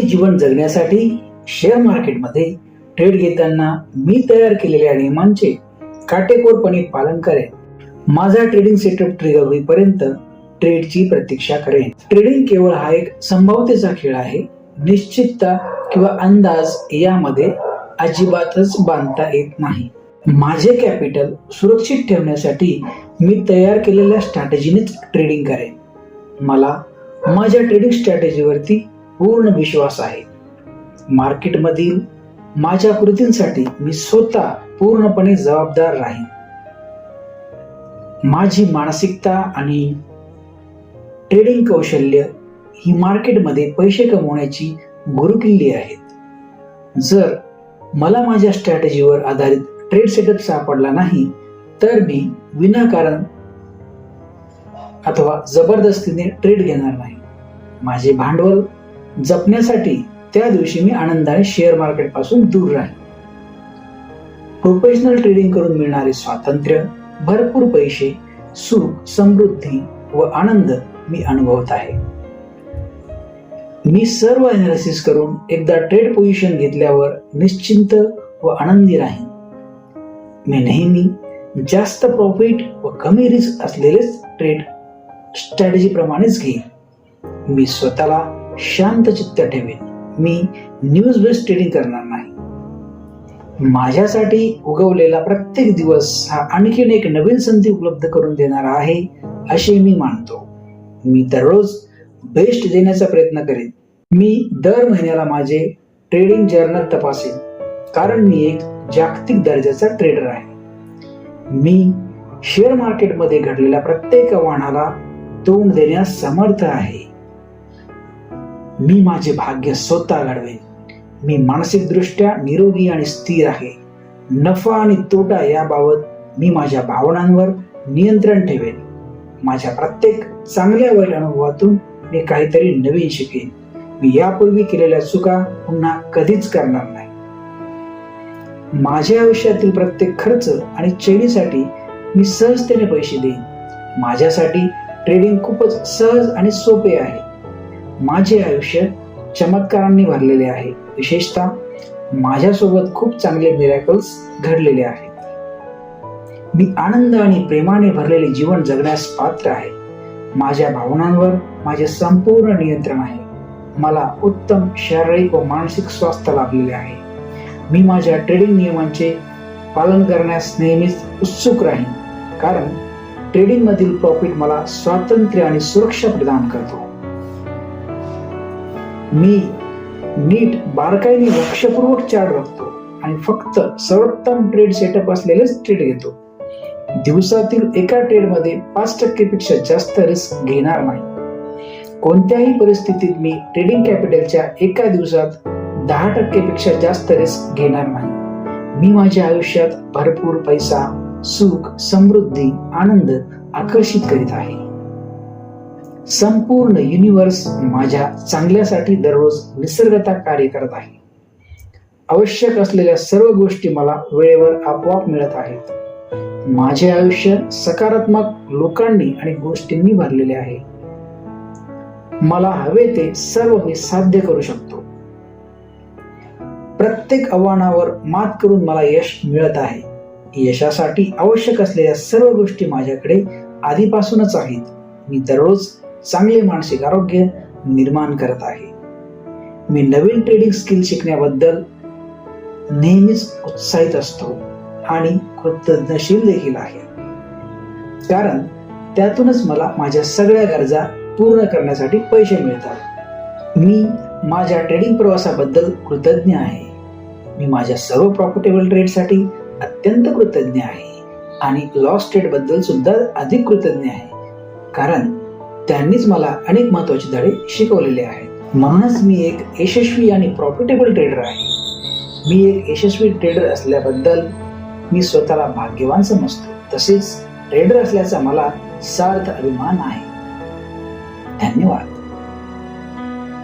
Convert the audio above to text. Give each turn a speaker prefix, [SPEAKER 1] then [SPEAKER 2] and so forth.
[SPEAKER 1] जीवन जगण्यासाठी शेअर मार्केटमध्ये ट्रेड घेताना मी तयार केलेल्या नियमांचे काटेकोरपणे पालन करेन. माझा ट्रेडिंग सेटअप ट्रिगर होईपर्यंत ट्रेडची प्रतीक्षा करेन. ट्रेडिंग केवळ हा एक संभाव्यतेचा खेळ आहे. निश्चितता किंवा अंदाज यामध्ये अजिबातच बांधता येत नाही. माझे कॅपिटल सुरक्षित ठेवण्यासाठी मी तयार केलेल्या स्ट्रॅटेजीनेच ट्रेडिंग करेन. मला माझ्या ट्रेडिंग स्ट्रॅटेजीवरती पूर्ण विश्वास आहे. मार्केटमधील माझ्या कृतींसाठी मी स्वतः पूर्णपणे जबाबदार राहीन. माझी मानसिकता आणि ट्रेडिंग कौशल्य ही मार्केटमध्ये पैसे कमवण्याची गुरुकिल्ली आहेत. जर मला माझ्या स्ट्रॅटेजीवर आधारित ट्रेड सेटअप सापडला नाही तर मी विनाकारण अथवा जबरदस्तीने ट्रेड घेणार नाही. माझे भांडवल जपण्यासाठी त्या दिवशी मी आनंदाने शेअर मार्केट पासून दूर राहीन. प्रोफेशनल ट्रेडिंग करून मिळणारे स्वातंत्र्य, भरपूर पैसे, सुख, समृद्धी व आनंद मी अनुभवत आहे. मी सर्व एनालिसिस करून एकदा ट्रेड पोझिशन घेतल्यावर निश्चिंत व आनंदी राहीन. मी नेहमी जास्त प्रॉफिट व कमी रिस्क असलेलेच ट्रेड स्ट्रॅटेजी प्रमाणेच घेईन. मी स्वतःला शांत चित्त ठेवेन. मी न्यूज बेस्ड ट्रेडिंग करणार नाही. माझ्यासाठी उगवलेला प्रत्येक दिवस हा आणखीन एक नवीन संधी उपलब्ध करून देणारा आहे असे मी मानतो. मी दररोज बेस्ट देण्याचा प्रयत्न करेन. मी दर महिन्याला माझे ट्रेडिंग जर्नल तपासेन, कारण मी एक जागतिक दर्जाचा ट्रेडर आहे. मी शेअर मार्केटमध्ये घडलेल्या प्रत्येक आव्हानाला तोंड देण्यास समर्थ आहे. मी माझे भाग्य स्वतः घडवेन. मी मानसिकदृष्ट्या निरोगी आणि स्थिर आहे. नफा आणि तोटा याबाबत मी माझ्या भावनांवर नियंत्रण ठेवेन. माझ्या प्रत्येक चांगल्या वाईट अनुभवातून मी काहीतरी नवीन शिकेन. मी यापूर्वी केलेल्या चुका पुन्हा कधीच करणार नाही. माझ्या आयुष्यातील प्रत्येक खर्च आणि चैनीसाठी मी सहजतेने पैसे देईन. माझ्यासाठी ट्रेडिंग खूपच सहज आणि सोपे आहे. माझे आयुष्य चमत्कारांनी भरलेले आहे. विशेषतः माझ्यासोबत खूप चांगले मिरॅकल्स घडलेले आहेत. मी आनंद आणि प्रेमाने भरलेले जीवन जगण्यास पात्र आहे. माझ्या भावनांवर माझे संपूर्ण नियंत्रण आहे. मला उत्तम शारीरिक व मानसिक स्वास्थ्य लाभलेले आहे. मी माझ्या ट्रेडिंग नियमांचे पालन करण्यास नेहमीच उत्सुक राहीन, कारण ट्रेडिंग मधील प्रॉफिट मला स्वातंत्र्य आणि सुरक्षा प्रदान करतो. मी नीट बारकाईने लक्षपूर्वक चार्ट बघतो आणि फक्त सर्वोत्तम ट्रेड सेटअप असलेलेच ट्रेड घेतो. दिवसातील एका ट्रेडमध्ये 5% पेक्षा जास्त रिस्क घेणार नाही. कोणत्याही परिस्थितीत मी ट्रेडिंग कॅपिटलच्या एका दिवसात 10% पेक्षा जास्त रिस्क घेणार नाही. मी माझ्या आयुष्यात भरपूर पैसा, सुख, समृद्धी, आनंद आकर्षित करीत आहे. संपूर्ण युनिव्हर्स माझ्या चांगल्यासाठी दररोज निसर्गतः कार्य करत आहे. आवश्यक असलेल्या सर्व गोष्टी मला वेळेवर आपोआप मिळत आहेत. माझे आयुष्य सकारात्मक लोकांनी आणि गोष्टींनी भरलेले आहे. मला हवे ते सर्व मी साध्य करू शकतो. प्रत्येक आव्हानावर मात करून मला यश मिळत आहे. यशासाठी आवश्यक असलेल्या सर्व गोष्टी माझ्याकडे आधीपासूनच आहेत. मी दररोज चांगले मानसिक आरोग्य निर्माण करत आहे. मी नवीन ट्रेडिंग स्किल शिकण्याबद्दल नेहमीच उत्साहित असतो आणि कृतज्ञशील देखील आहे, कारण त्यातूनच मला माझ्या सगळ्या गरजा पूर्ण करण्यासाठी पैसे मिळतात. मी माझ्या ट्रेडिंग प्रवासाबद्दल कृतज्ञ आहे. मी माझ्या सर्व प्रॉफिटेबल ट्रेडसाठी अत्यंत कृतज्ञ आहे आणि लॉस ट्रेड बद्दल सुद्धा अधिक कृतज्ञ आहे, कारण त्यांनीच मला अनेक महत्वाचे धडे शिकवलेले आहेत. म्हणूनच मी एक यशस्वी आणि प्रॉफिटेबल ट्रेडर आहे. मी एक यशस्वी ट्रेडर असल्याबद्दल मी स्वतःला भाग्यवान समजतो. तसेच ट्रेडर असल्याचा मला सार्थ अभिमान आहे. धन्यवाद.